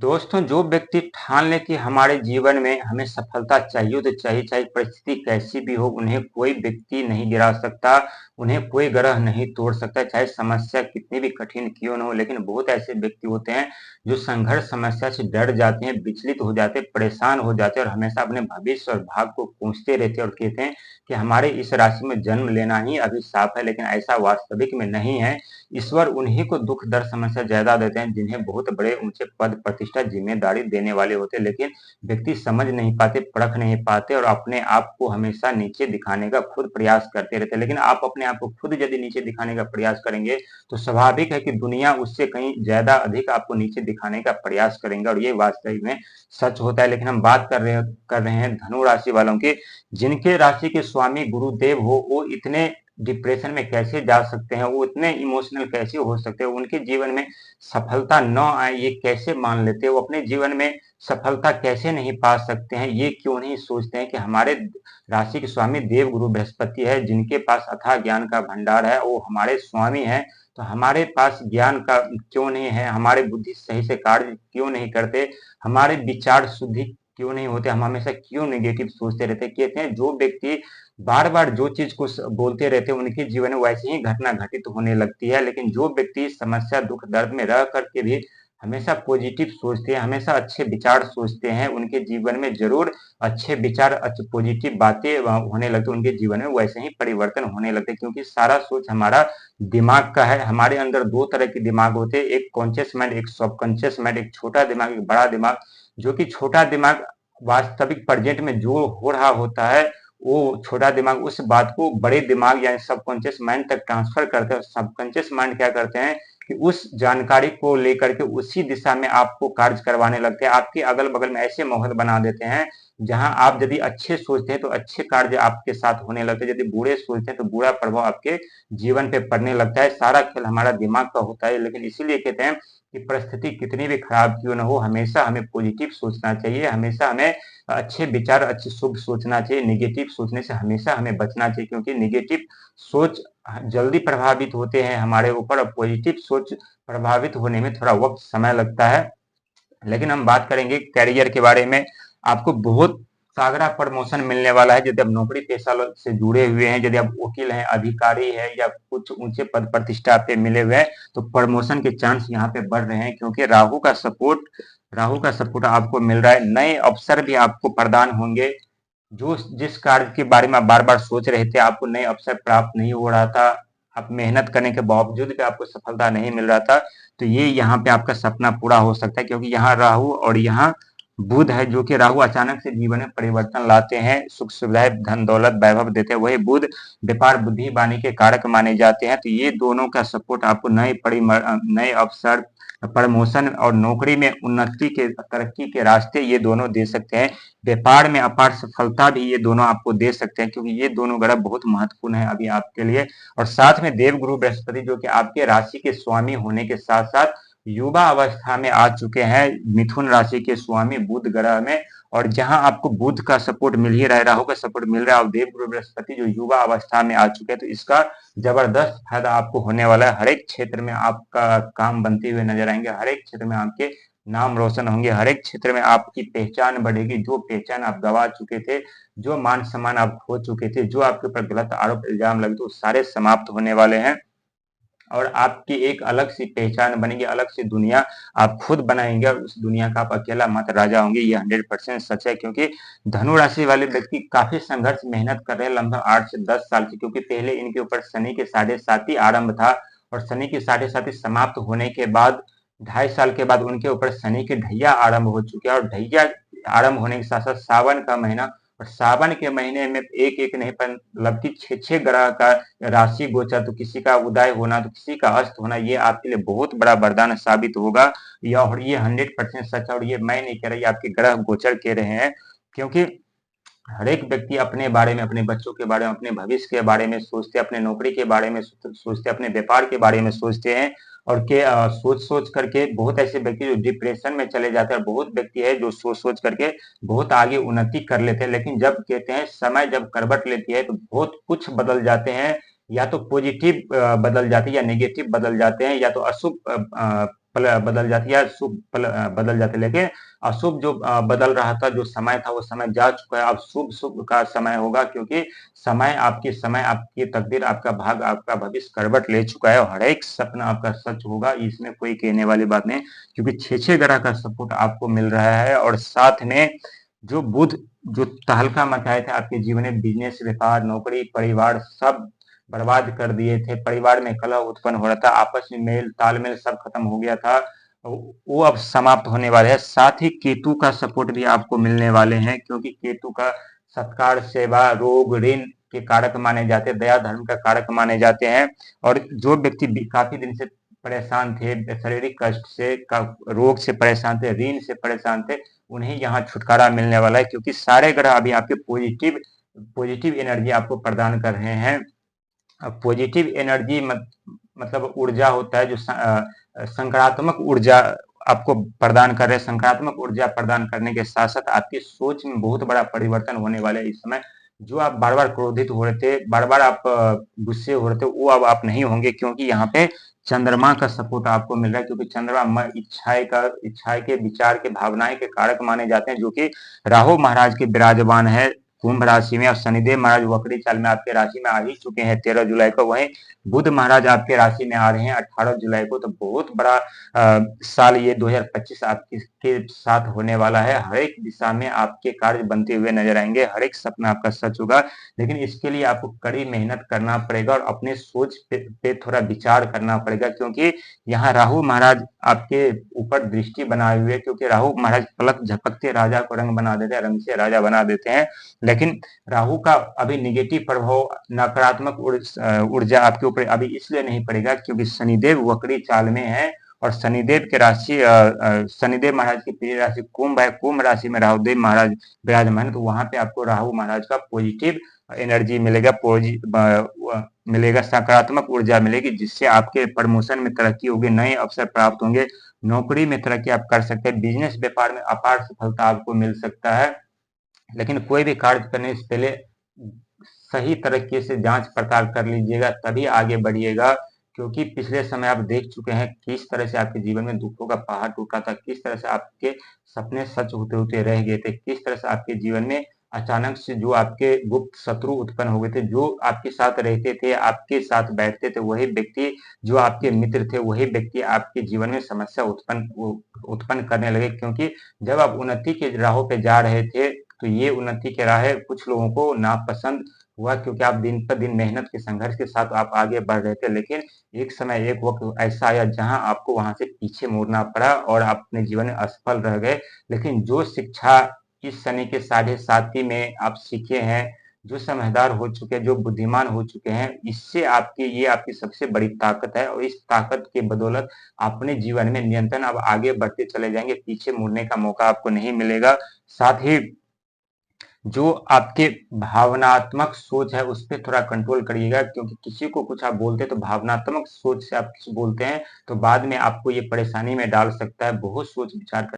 दोस्तों, जो व्यक्ति ठान ले कि हमारे जीवन में हमें सफलता चाहिए तो चाहिए, चाहे परिस्थिति कैसी भी हो, उन्हें कोई व्यक्ति नहीं गिरा सकता, उन्हें कोई ग्रह नहीं तोड़ सकता, चाहे समस्या कितनी भी कठिन क्यों न हो। लेकिन बहुत ऐसे व्यक्ति होते हैं जो संघर्ष समस्या से डर जाते हैं, विचलित हो जाते हैं, परेशान हो जाते हैं और हमेशा अपने भविष्य और भाग्य को कोसते रहते हैं और कहते हैं कि हमारे इस राशि में जन्म लेना ही अभिशाप है। लेकिन ऐसा वास्तविक में नहीं है। ईश्वर उन्हीं को दुख दर्द समस्या ज्यादा देते हैं जिन्हें बहुत बड़े ऊंचे पद प्रतिष्ठा जिम्मेदारी देने वाले होते हैं। लेकिन व्यक्ति समझ नहीं पाते, परख नहीं पाते और अपने आप को हमेशा नीचे दिखाने का खुद प्रयास करते रहते हैं। लेकिन आप अपने आप को खुद यदि नीचे दिखाने का प्रयास करेंगे तो स्वाभाविक है कि दुनिया उससे कहीं ज्यादा अधिक आपको नीचे दिखाने का प्रयास करेंगे और ये वास्तविक में सच होता है। लेकिन हम बात कर रहे हैं धनु राशि वालों की, जिनके राशि के स्वामी गुरुदेव हो, वो इतने डिप्रेशन में कैसे जा सकते हैं, वो इतने इमोशनल कैसे हो सकते हैं, उनके जीवन में सफलता न आए ये कैसे मान लेते हैं, वो अपने जीवन में सफलता कैसे नहीं पा सकते हैं, ये क्यों नहीं सोचते हैं कि हमारे राशि के स्वामी देव गुरु बृहस्पति है, जिनके पास अथाह ज्ञान का भंडार है, वो हमारे स्वामी है। तो हमारे पास ज्ञान का क्यों नहीं है, हमारे बुद्धि सही से कार्य क्यों नहीं करते, हमारे विचार शुद्धि क्यों नहीं होते, हम हमेशा क्यों नेगेटिव सोचते रहते। कहते हैं जो व्यक्ति बार बार जो चीज को बोलते रहते हैं उनके जीवन में वैसे ही घटना घटित होने लगती है। लेकिन जो व्यक्ति समस्या दुख दर्द में रह करके भी हमेशा पॉजिटिव सोचते हैं, हमेशा अच्छे विचार सोचते हैं, उनके जीवन में जरूर अच्छे विचार, अच्छे पॉजिटिव बातें होने लगती है, उनके जीवन में वैसे ही परिवर्तन होने लगते हैं। क्योंकि सारा सोच हमारा दिमाग का है। हमारे अंदर दो तरह के दिमाग होते हैं, एक कॉन्शियस माइंड, एक सबकॉन्शियस माइंड, एक छोटा दिमाग, एक बड़ा दिमाग। जो कि छोटा दिमाग वास्तविक प्रेजेंट में जो हो रहा होता है, वो छोटा दिमाग उस बात को बड़े दिमाग यानी सबकॉन्शियस माइंड तक ट्रांसफर करते हैं। सबकॉन्शियस माइंड क्या करते हैं कि उस जानकारी को लेकर के उसी दिशा में आपको कार्य करवाने लगते हैं, आपके अगल बगल में ऐसे माहौल बना देते हैं जहां आप यदि अच्छे सोचते हैं तो अच्छे कार्य आपके साथ होने लगते हैं, यदि बुरे सोचते हैं तो बुरा प्रभाव आपके जीवन पे पड़ने लगता है। सारा खेल हमारा दिमाग का होता है। लेकिन इसीलिए कहते हैं कि परिस्थिति कितनी भी खराब क्यों न हो, हमेशा हमें पॉजिटिव सोचना चाहिए, हमेशा हमें अच्छे विचार, अच्छे शुभ सोचना चाहिए। नेगेटिव सोचने से हमेशा हमें बचना चाहिए, क्योंकि नेगेटिव सोच जल्दी प्रभावित होते हैं हमारे ऊपर और पॉजिटिव सोच प्रभावित होने में थोड़ा वक्त समय लगता है। लेकिन हम बात करेंगे करियर के बारे में। आपको बहुत तगड़ा प्रमोशन मिलने वाला है यदि आप नौकरी पेशा से जुड़े हुए हैं, यदि आप वकील हैं, अधिकारी हैं या कुछ ऊंचे पद प्रतिष्ठा पे मिले हुए हैं तो प्रमोशन के चांस यहाँ पे बढ़ रहे हैं, क्योंकि राहु का सपोर्ट आपको मिल रहा है। नए अवसर भी आपको प्रदान होंगे। जो जिस कार्य के बारे में आप बार बार सोच रहे थे, आपको नए अवसर प्राप्त नहीं हो रहा था, आप मेहनत करने के बावजूद भी आपको सफलता नहीं मिल रहा था, तो ये यहाँ पे आपका सपना पूरा हो सकता है। क्योंकि यहाँ राहु और यहाँ बुध है, जो कि राहु अचानक से जीवन में परिवर्तन लाते हैं, सुख सुविधाएं, धन दौलत, वैभव देते हैं। वही बुध व्यापार बुद्धि वाणी के कारक माने जाते हैं। तो ये दोनों का सपोर्ट आपको नए अवसर, प्रमोशन और नौकरी में उन्नति के, तरक्की के रास्ते ये दोनों दे सकते हैं। व्यापार में अपार सफलता भी ये दोनों आपको दे सकते हैं, क्योंकि ये दोनों ग्रह बहुत महत्वपूर्ण है अभी आपके लिए। और साथ में देव गुरु बृहस्पति, जो कि आपके राशि के स्वामी होने के साथ साथ युवा अवस्था में आ चुके हैं मिथुन राशि के स्वामी बुध ग्रह में। और जहां आपको बुध का सपोर्ट मिल ही रहा है, राहु का सपोर्ट मिल रहा है और देव गुरु बृहस्पति जो युवा अवस्था में आ चुके हैं, तो इसका जबरदस्त फायदा आपको होने वाला है। हर एक क्षेत्र में आपका काम बनते हुए नजर आएंगे, हर एक क्षेत्र में आपके नाम रोशन होंगे, हर एक क्षेत्र में आपकी पहचान बढ़ेगी। जो पहचान आप गवा चुके थे, जो मान सम्मान आप खो चुके थे, जो आपके ऊपर गलत आरोप इल्जाम लगे थे, वो सारे समाप्त होने वाले हैं और आपकी एक अलग सी पहचान बनेगी, अलग सी दुनिया आप खुद बनाएंगे और उस दुनिया का आप अकेला मत राजा होंगे। ये 100% सच है, क्योंकि धनु राशि वाले व्यक्ति काफी संघर्ष मेहनत कर रहे हैं लगभग 8 से 10 साल से, क्योंकि पहले इनके ऊपर शनि के 7.5 आरंभ था और शनि की 7.5 समाप्त होने के बाद 2.5 साल के बाद उनके ऊपर शनि की ढैया आरंभ हो चुके हैं। और ढैया आरंभ होने के साथ साथ सावन का महीना, और सावन के महीने में एक एक नहीं पर लगभग 6 ग्रह का राशि गोचर, तो किसी का उदय होना तो किसी का अस्त होना, ये आपके लिए बहुत बड़ा वरदान साबित होगा। और ये 100% सच है और ये मैं नहीं कह रहा, ये आपके ग्रह गोचर कह रहे हैं। क्योंकि हर एक व्यक्ति अपने बारे में, अपने बच्चों के बारे में, अपने भविष्य के बारे में सोचते हैं, अपने नौकरी के बारे में सोचते हैं, अपने व्यापार के बारे में सोचते हैं और सोच सोच करके बहुत ऐसे व्यक्ति जो डिप्रेशन में चले जाते हैं और बहुत व्यक्ति है जो सोच सोच करके बहुत आगे उन्नति कर लेते हैं। लेकिन जब कहते हैं समय जब करवट लेती है तो बहुत कुछ बदल जाते हैं, या तो पॉजिटिव बदल जाते हैं या नेगेटिव बदल जाते हैं, या तो अशुभ बदल जाती है, शुभ बदल जाते, लेकिन अशुभ जो बदल रहा था, जो समय था वो समय जा चुका है। अब शुभ का समय होगा, क्योंकि समय आपकी तकदीर, आपका भाग, आपका भविष्य करवट ले चुका है और हर एक सपना आपका सच होगा, इसमें कोई कहने वाली बात नहीं, क्योंकि 6 ग्रह का सपोर्ट आपको मिल रहा है। और साथ में जो बुध जो तहलका मचाए थे आपके जीवन में, बिजनेस, व्यापार, नौकरी, परिवार सब बर्बाद कर दिए थे, परिवार में कलह उत्पन्न हो रहा था, आपस में मेल तालमेल सब खत्म हो गया था, वो अब समाप्त होने वाले हैं। साथ ही केतु का सपोर्ट भी आपको मिलने वाले हैं, क्योंकि केतु का सत्कार, सेवा, रोग, ऋण के कारक माने जाते हैं, दया धर्म का कारक माने जाते हैं। और जो व्यक्ति काफी दिन से परेशान थे, शारीरिक कष्ट से, रोग से परेशान थे, ऋण से परेशान थे, उन्हें यहाँ छुटकारा मिलने वाला है, क्योंकि सारे ग्रह अभी आपके पॉजिटिव एनर्जी आपको प्रदान कर रहे हैं। पॉजिटिव एनर्जी मतलब ऊर्जा होता है जो सकारात्मक ऊर्जा आपको प्रदान कर रहे हैं। सकारात्मक ऊर्जा प्रदान करने के साथ साथ आपकी सोच में बहुत बड़ा परिवर्तन होने वाला है इस समय। जो आप बार बार क्रोधित हो रहे थे, बार बार आप गुस्से हो रहे थे, वो अब आप नहीं होंगे, क्योंकि यहाँ पे चंद्रमा का सपोर्ट आपको मिल रहा है, क्योंकि चंद्रमा इच्छाएं के, विचार के, भावनाएं के कारक माने जाते हैं, जो कि राहु महाराज के विराजमान है कुंभ राशि में। और शनिदेव महाराज वक्री चाल में आपके राशि में आ ही चुके हैं 13 जुलाई को। वहीं बुध महाराज आपके राशि में आ रहे हैं 18 जुलाई को। तो बहुत बड़ा साल ये 2025 आपके साथ होने वाला है। हर एक दिशा में आपके कार्य बनते हुए नजर आएंगे, हर एक सपना आपका सच होगा, लेकिन इसके लिए आपको कड़ी मेहनत करना पड़ेगा और अपने सोच पे थोड़ा विचार करना पड़ेगा, क्योंकि यहाँ राहु महाराज आपके ऊपर दृष्टि बनाए हुए, क्योंकि राहु महाराज पलक झपकते राजा को रंग बना देते हैं, रंग से राजा बना देते हैं। लेकिन राहु का अभी निगेटिव प्रभाव, नकारात्मक ऊर्जा आपके ऊपर अभी इसलिए नहीं पड़ेगा क्योंकि शनिदेव वक्री चाल में है, और शनिदेव के राशि शनिदेव महाराज की प्रिय राशि कुंभ है, कुंभ राशि में राहुदेव महाराज विराजमान है। तो वहां पे आपको राहु महाराज का पॉजिटिव एनर्जी मिलेगा, सकारात्मक ऊर्जा मिलेगी, जिससे आपके प्रमोशन में तरक्की होगी, नए अवसर प्राप्त होंगे, नौकरी में तरक्की आप कर सकते हैं, बिजनेस व्यापार में अपार सफलता आपको मिल सकता है। लेकिन कोई भी कार्य करने से पहले सही तरीके से जांच पड़ताल कर लीजिएगा, तभी आगे बढ़िएगा, क्योंकि पिछले समय आप देख चुके हैं किस तरह से आपके जीवन में दुखों का पहाड़ टूटा था, किस तरह से आपके सपने सच होते होते रह गए थे, किस तरह से आपके जीवन में अचानक से जो आपके गुप्त शत्रु उत्पन्न हो गए थे, जो आपके साथ रहते थे, आपके साथ बैठते थे, वही व्यक्ति जो आपके मित्र थे, वही व्यक्ति आपके जीवन में समस्या उत्पन्न करने लगे। क्योंकि जब आप उन्नति के राहों पे जा रहे थे, तो ये उन्नति के राह कुछ लोगों को नापसंद हुआ, क्योंकि आप दिन पर दिन मेहनत के संघर्ष के साथ आप आगे बढ़ रहे थे। लेकिन एक वक्त ऐसा आया जहां आपको वहां से पीछे मुड़ना पड़ा और आप अपने जीवन में असफल रह गए। लेकिन जो शिक्षा इस शनि के 7.5 में आप सीखे हैं, जो समझदार हो चुके हैं, जो बुद्धिमान हो चुके हैं, इससे ये आपकी सबसे बड़ी ताकत है, और इस ताकत के बदौलत अपने जीवन में निरंतर अब आगे बढ़ते चले जाएंगे, पीछे मुड़ने का मौका आपको नहीं मिलेगा। साथ ही जो आपके भावनात्मक सोच है उस पर थोड़ा कंट्रोल करिएगा, क्योंकि किसी को कुछ आप बोलते हैं तो भावनात्मक सोच से आप कुछ बोलते हैं, तो बाद में आपको ये परेशानी में डाल सकता है। बहुत सोच विचार कर